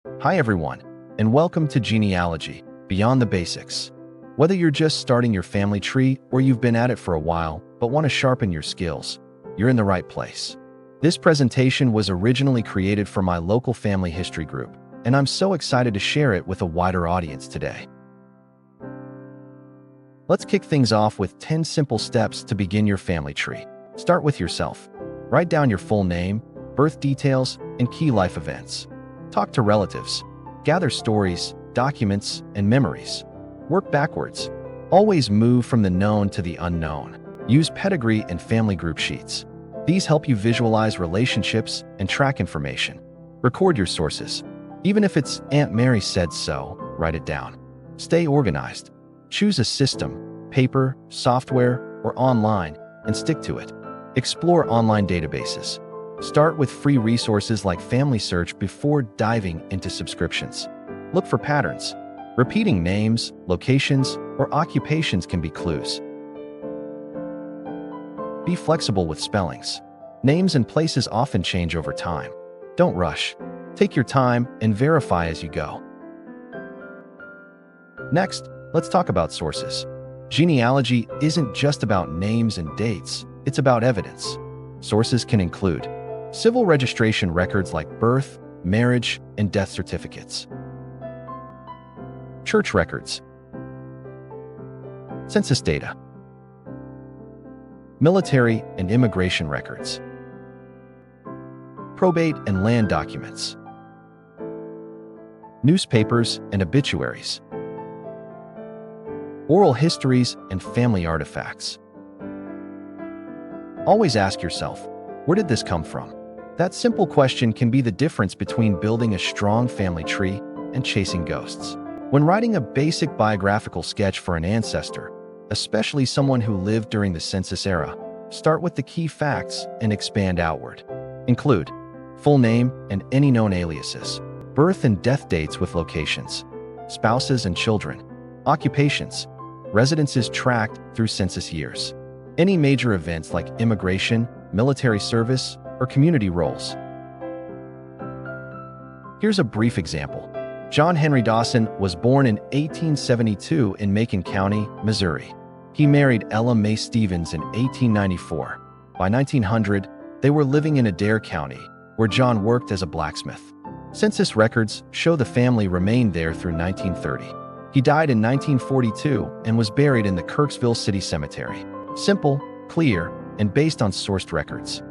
Hi everyone, and welcome to Genealogy, Beyond the Basics. Whether you're just starting your family tree or you've been at it for a while but want to sharpen your skills, you're in the right place. This presentation was originally created for my local family history group, and I'm so excited to share it with a wider audience today. Let's kick things off with 10 simple steps to begin your family tree. Start with yourself. Write down your full name, birth details, and key life events. Talk to relatives. Gather stories, documents, and memories. Work backwards. Always move from the known to the unknown. Use pedigree and family group sheets. These help you visualize relationships and track information. Record your sources. Even if it's Aunt Mary said so, write it down. Stay organized. Choose a system, paper, software, or online, and stick to it. Explore online databases. Start with free resources like FamilySearch before diving into subscriptions. Look for patterns. Repeating names, locations, or occupations can be clues. Be flexible with spellings. Names and places often change over time. Don't rush. Take your time and verify as you go. Next, let's talk about sources. Genealogy isn't just about names and dates, it's about evidence. Sources can include civil registration records like birth, marriage, and death certificates, church records, census data, military and immigration records, probate and land documents, newspapers and obituaries, oral histories and family artifacts. Always ask yourself, where did this come from? That simple question can be the difference between building a strong family tree and chasing ghosts. When writing a basic biographical sketch for an ancestor, especially someone who lived during the census era, start with the key facts and expand outward. Include full name and any known aliases, birth and death dates with locations, spouses and children, occupations, residences tracked through census years, any major events like immigration, military service, or community roles. Here's a brief example. John Henry Dawson was born in 1872 in Macon County, Missouri. He married Ella Mae Stevens in 1894. By 1900, they were living in Adair County, where John worked as a blacksmith. Census records show the family remained there through 1930. He died in 1942 and was buried in the Kirksville City Cemetery. Simple, clear, and based on sourced records.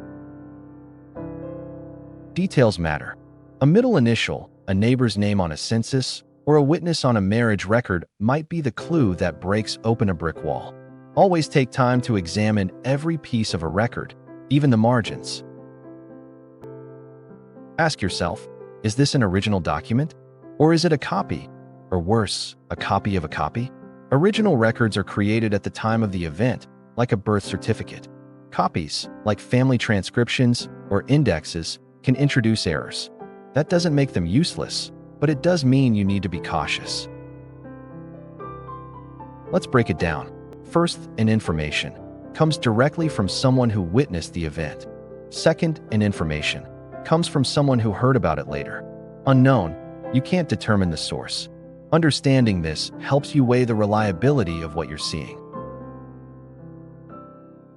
Details matter. A middle initial, a neighbor's name on a census, or a witness on a marriage record might be the clue that breaks open a brick wall. Always take time to examine every piece of a record, even the margins. Ask yourself, is this an original document? Or is it a copy? Or worse, a copy of a copy? Original records are created at the time of the event, like a birth certificate. Copies, like family transcriptions or indexes, can introduce errors. That doesn't make them useless, but it does mean you need to be cautious. Let's break it down. First, an information comes directly from someone who witnessed the event. Second, an information comes from someone who heard about it later. Unknown, you can't determine the source. Understanding this helps you weigh the reliability of what you're seeing.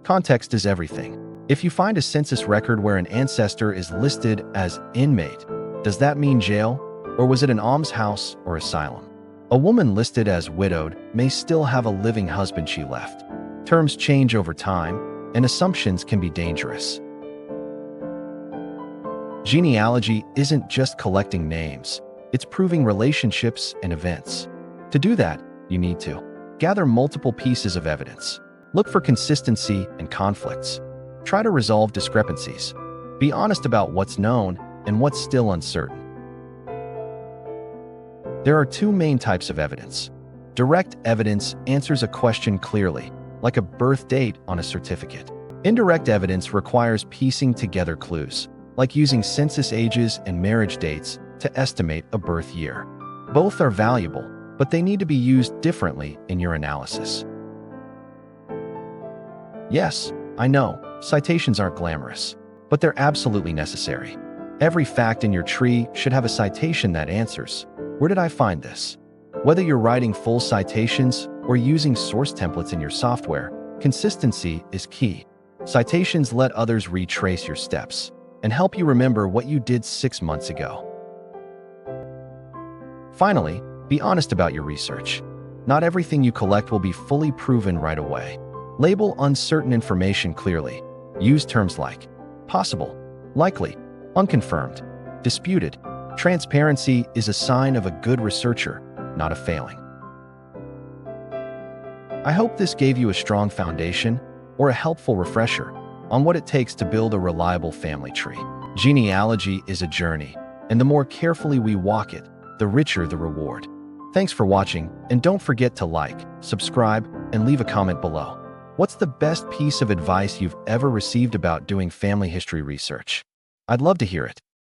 Context is everything. If you find a census record where an ancestor is listed as inmate, does that mean jail? Or was it an almshouse or asylum? A woman listed as widowed may still have a living husband she left. Terms change over time, and assumptions can be dangerous. Genealogy isn't just collecting names, it's proving relationships and events. To do that, you need to gather multiple pieces of evidence. Look for consistency and conflicts. Try to resolve discrepancies. Be honest about what's known and what's still uncertain. There are two main types of evidence. Direct evidence answers a question clearly, like a birth date on a certificate. Indirect evidence requires piecing together clues, like using census ages and marriage dates to estimate a birth year. Both are valuable, but they need to be used differently in your analysis. Yes, I know, citations aren't glamorous, but they're absolutely necessary. Every fact in your tree should have a citation that answers, "Where did I find this?" Whether you're writing full citations or using source templates in your software, consistency is key. Citations let others retrace your steps and help you remember what you did 6 months ago. Finally, be honest about your research. Not everything you collect will be fully proven right away. Label uncertain information clearly. Use terms like possible, likely, unconfirmed, disputed. Transparency is a sign of a good researcher, not a failing. I hope this gave you a strong foundation or a helpful refresher on what it takes to build a reliable family tree. Genealogy is a journey, and the more carefully we walk it, the richer the reward. Thanks for watching, and don't forget to like, subscribe, and leave a comment below. What's the best piece of advice you've ever received about doing family history research? I'd love to hear it.